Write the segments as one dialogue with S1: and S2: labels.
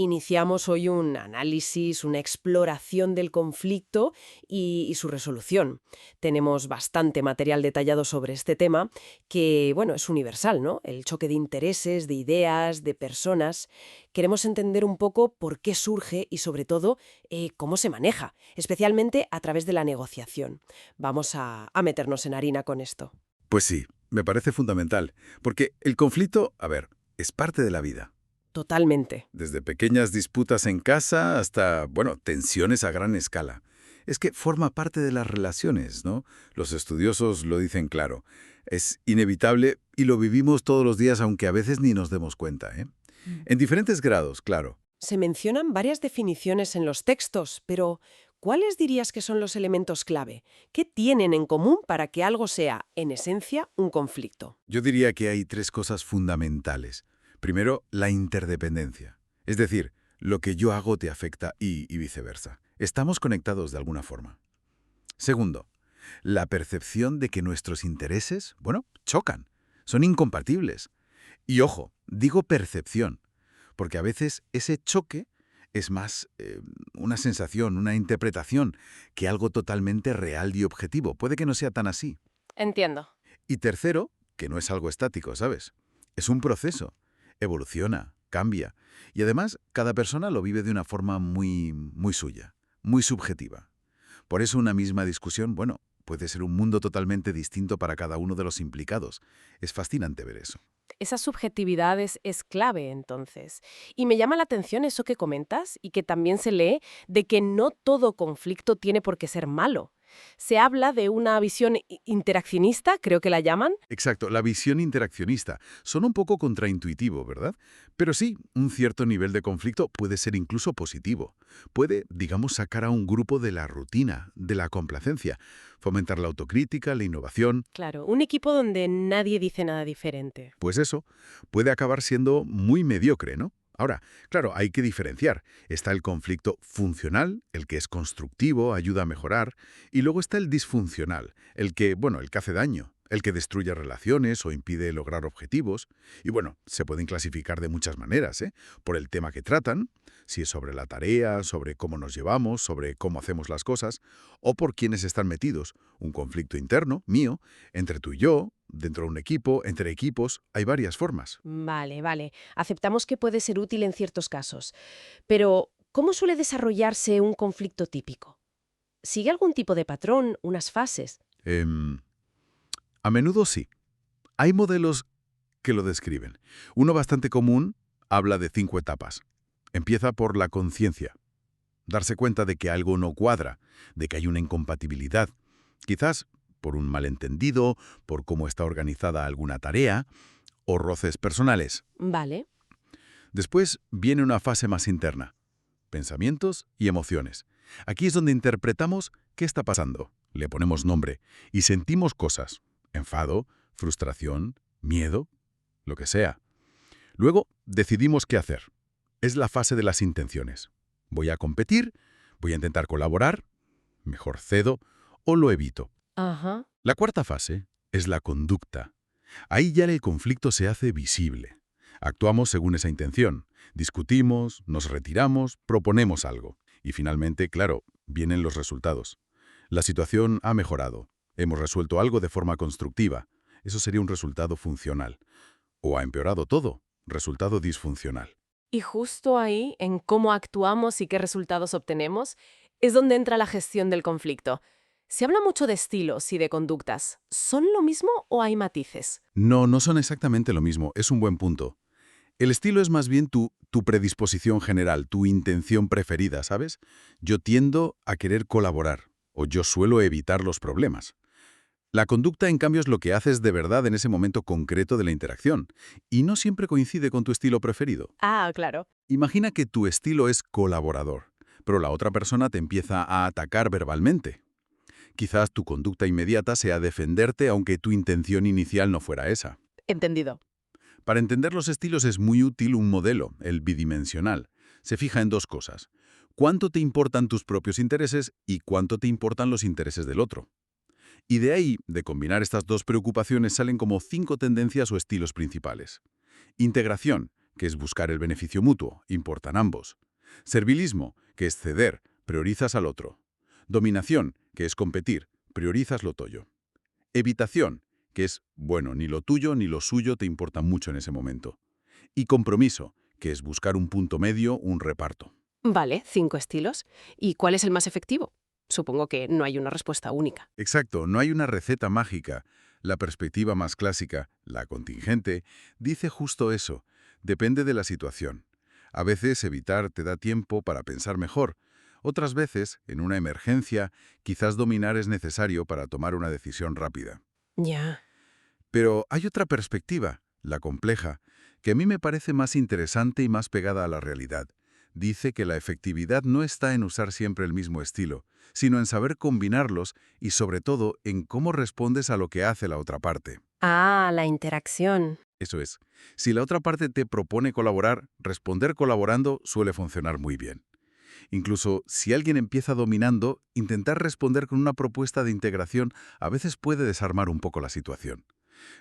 S1: Iniciamos hoy un análisis, una exploración del conflicto y su resolución. Tenemos bastante material detallado sobre este tema que, bueno, es universal, ¿no? El choque de intereses, de ideas, de personas. Queremos entender un poco por qué surge y, sobre todo, cómo se maneja, especialmente a través de la negociación. Vamos a meternos en harina con esto.
S2: Pues sí, me parece fundamental, porque el conflicto, a ver, es parte de la vida.
S1: Totalmente.
S2: Desde pequeñas disputas en casa hasta, bueno, tensiones a gran escala. Es que forma parte de las relaciones, ¿no? Los estudiosos lo dicen claro. Es inevitable y lo vivimos todos los días, aunque a veces ni nos demos cuenta, ¿eh? En diferentes grados, claro.
S1: Se mencionan varias definiciones en los textos, pero ¿cuáles dirías que son los elementos clave? ¿Qué tienen en común para que algo sea, en esencia, un conflicto?
S2: Yo diría que hay tres cosas fundamentales. Primero, la interdependencia. Es decir, lo que yo hago te afecta y viceversa. Estamos conectados de alguna forma. Segundo, la percepción de que nuestros intereses, bueno, chocan, son incompatibles. Y ojo, digo percepción, porque a veces ese choque es más una sensación, una interpretación, que algo totalmente real y objetivo. Puede que no sea tan así.
S1: Entiendo.
S2: Y tercero, que no es algo estático, ¿sabes? Es un proceso. Evoluciona, cambia. Y además, cada persona lo vive de una forma muy suya, muy subjetiva. Por eso una misma discusión, bueno, puede ser un mundo totalmente distinto para cada uno de los implicados. Es fascinante ver eso.
S1: Esa subjetividad es clave, entonces. Y me llama la atención eso que comentas y que también se lee de que no todo conflicto tiene por qué ser malo. Se habla de una visión interaccionista, creo que la llaman.
S2: Exacto, la visión interaccionista. Son un poco contraintuitivo, ¿verdad? Pero sí, un cierto nivel de conflicto puede ser incluso positivo. Puede, digamos, sacar a un grupo de la rutina, de la complacencia, fomentar la autocrítica, la innovación.
S1: Claro, un equipo donde nadie dice nada diferente.
S2: Pues eso puede acabar siendo muy mediocre, ¿no? Ahora, claro, hay que diferenciar. Está el conflicto funcional, el que es constructivo, ayuda a mejorar, y luego está el disfuncional, el que, bueno, el que hace daño, el que destruye relaciones o impide lograr objetivos. Y bueno, se pueden clasificar de muchas maneras, ¿eh? Por el tema que tratan, si es sobre la tarea, sobre cómo nos llevamos, sobre cómo hacemos las cosas, o por quiénes están metidos. Un conflicto interno, mío, entre tú y yo, dentro de un equipo, entre equipos, hay varias formas.
S1: Vale, vale. Aceptamos que puede ser útil en ciertos casos. Pero, ¿cómo suele desarrollarse un conflicto típico? ¿Sigue algún tipo de patrón, unas fases?
S2: Em, a menudo sí. Hay modelos que lo describen. Uno bastante común habla de 5 etapas. Empieza por la conciencia. Darse cuenta de que algo no cuadra, de que hay una incompatibilidad. Quizás por un malentendido, por cómo está organizada alguna tarea, o roces personales.
S1: Vale.
S2: Después viene una fase más interna. Pensamientos y emociones. Aquí es donde interpretamos qué está pasando, le ponemos nombre y sentimos cosas, enfado, frustración, miedo, lo que sea. Luego decidimos qué hacer. Es la fase de las intenciones. Voy a competir, voy a intentar colaborar, mejor cedo o lo evito.
S1: Ajá.
S2: La cuarta fase es la conducta. Ahí ya el conflicto se hace visible. Actuamos según esa intención. Discutimos, nos retiramos, proponemos algo. Y finalmente, claro, vienen los resultados. La situación ha mejorado. Hemos resuelto algo de forma constructiva. Eso sería un resultado funcional. O ha empeorado todo. Resultado disfuncional.
S1: Y justo ahí, en cómo actuamos y qué resultados obtenemos, es donde entra la gestión del conflicto. Se habla mucho de estilos y de conductas. ¿Son lo mismo o hay matices?
S2: No, no son exactamente lo mismo. Es un buen punto. El estilo es más bien tu predisposición general, tu intención preferida, ¿sabes? Yo tiendo a querer colaborar, o yo suelo evitar los problemas. La conducta, en cambio, es lo que haces de verdad en ese momento concreto de la interacción, y no siempre coincide con tu estilo preferido.
S1: Ah, claro.
S2: Imagina que tu estilo es colaborador, pero la otra persona te empieza a atacar verbalmente. Quizás tu conducta inmediata sea defenderte aunque tu intención inicial no fuera esa.
S1: Entendido.
S2: Para entender los estilos es muy útil un modelo, el bidimensional. Se fija en dos cosas. Cuánto te importan tus propios intereses y cuánto te importan los intereses del otro. Y de ahí, de combinar estas dos preocupaciones, salen como 5 tendencias o estilos principales. Integración, que es buscar el beneficio mutuo, importan ambos. Servilismo, que es ceder, priorizas al otro. Dominación, que es competir, priorizas lo tuyo. Evitación, que es, bueno, ni lo tuyo ni lo suyo te importa mucho en ese momento. Y compromiso, que es buscar un punto medio, un reparto.
S1: Vale, 5 estilos. ¿Y cuál es el más efectivo? Supongo que no hay una respuesta única.
S2: Exacto, no hay una receta mágica. La perspectiva más clásica, la contingente, dice justo eso. Depende de la situación. A veces evitar te da tiempo para pensar mejor. Otras veces, en una emergencia, quizás dominar es necesario para tomar una decisión rápida.
S1: Ya.
S2: Pero hay otra perspectiva, la compleja, que a mí me parece más interesante y más pegada a la realidad. Dice que la efectividad no está en usar siempre el mismo estilo, sino en saber combinarlos y sobre todo en cómo respondes a lo que hace la otra parte.
S1: Ah, la interacción.
S2: Eso es, si la otra parte te propone colaborar, responder colaborando suele funcionar muy bien. Incluso si alguien empieza dominando, intentar responder con una propuesta de integración a veces puede desarmar un poco la situación.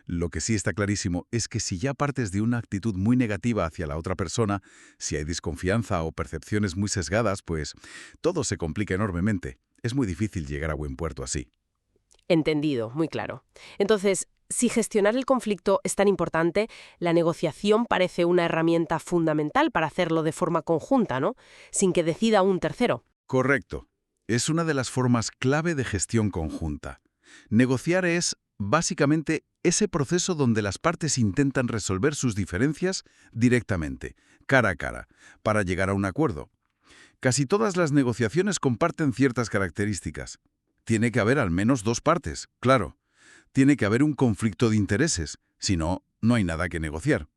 S2: Lo que sí está clarísimo es que si ya partes de una actitud muy negativa hacia la otra persona, si hay desconfianza o percepciones muy sesgadas, pues todo se complica enormemente. Es muy difícil llegar a buen puerto así.
S1: Entendido, muy claro. Entonces, si gestionar el conflicto es tan importante, la negociación parece una herramienta fundamental para hacerlo de forma conjunta, ¿no? Sin que decida un tercero.
S2: Correcto. Es una de las formas clave de gestión conjunta. Negociar es, básicamente, ese proceso donde las partes intentan resolver sus diferencias directamente, cara a cara, para llegar a un acuerdo. Casi todas las negociaciones comparten ciertas características. Tiene que haber al menos dos partes, claro. Tiene que haber un conflicto de intereses, si no, no hay nada que negociar.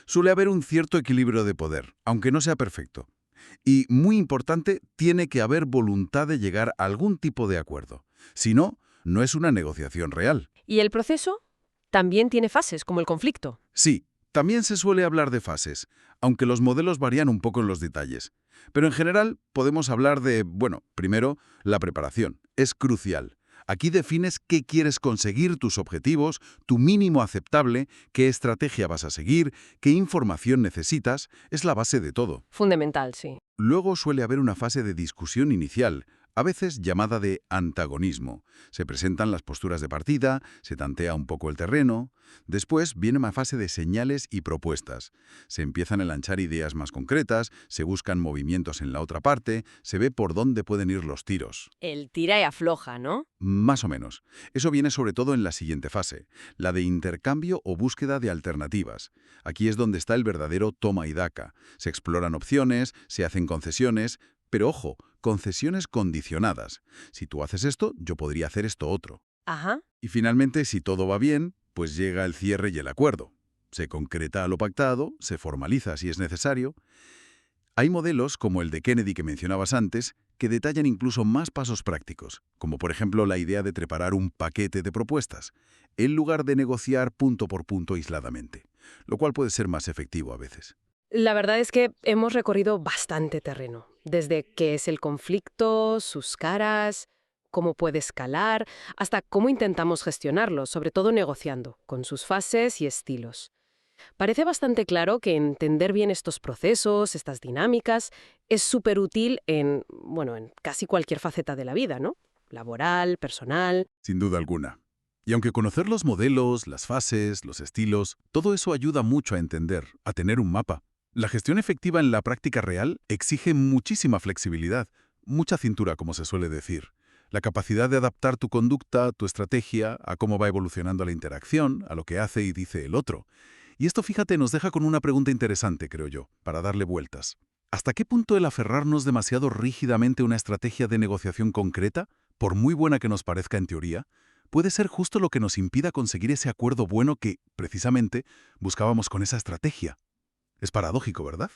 S2: Suele haber un cierto equilibrio de poder, aunque no sea perfecto. Y, muy importante, tiene que haber voluntad de llegar a algún tipo de acuerdo. Si no, no es una negociación real.
S1: ¿Y el proceso? También tiene fases, como el conflicto.
S2: Sí, también se suele hablar de fases, aunque los modelos varían un poco en los detalles. Pero en general podemos hablar de, bueno, primero, la preparación. Es crucial. Aquí defines qué quieres conseguir, tus objetivos, tu mínimo aceptable, qué estrategia vas a seguir, qué información necesitas, es la base de todo.
S1: Fundamental, sí.
S2: Luego suele haber una fase de discusión inicial, a veces llamada de antagonismo. Se presentan las posturas de partida, se tantea un poco el terreno. Después viene una fase de señales y propuestas. Se empiezan a lanzar ideas más concretas, se buscan movimientos en la otra parte, se ve por dónde pueden ir los tiros.
S1: El tira y afloja, ¿no?
S2: Más o menos. Eso viene sobre todo en la siguiente fase, la de intercambio o búsqueda de alternativas. Aquí es donde está el verdadero toma y daca. Se exploran opciones, se hacen concesiones, pero ojo, concesiones condicionadas. Si tú haces esto, yo podría hacer esto otro.
S1: Ajá.
S2: Y finalmente, si todo va bien, pues llega el cierre y el acuerdo. Se concreta lo pactado, se formaliza si es necesario. Hay modelos, como el de Kennedy que mencionabas antes, que detallan incluso más pasos prácticos, como por ejemplo la idea de preparar un paquete de propuestas, en lugar de negociar punto por punto aisladamente, lo cual puede ser más efectivo a veces.
S1: La verdad es que hemos recorrido bastante terreno, desde qué es el conflicto, sus caras, cómo puede escalar, hasta cómo intentamos gestionarlo, sobre todo negociando, con sus fases y estilos. Parece bastante claro que entender bien estos procesos, estas dinámicas, es súper útil en casi cualquier faceta de la vida, ¿no? Laboral, personal.
S2: Sin duda alguna. Y aunque conocer los modelos, las fases, los estilos, todo eso ayuda mucho a entender, a tener un mapa. La gestión efectiva en la práctica real exige muchísima flexibilidad, mucha cintura, como se suele decir. La capacidad de adaptar tu conducta, tu estrategia, a cómo va evolucionando la interacción, a lo que hace y dice el otro. Y esto, fíjate, nos deja con una pregunta interesante, creo yo, para darle vueltas. ¿Hasta qué punto el aferrarnos demasiado rígidamente a una estrategia de negociación concreta, por muy buena que nos parezca en teoría, puede ser justo lo que nos impida conseguir ese acuerdo bueno que, precisamente, buscábamos con esa estrategia? Es paradójico, ¿verdad?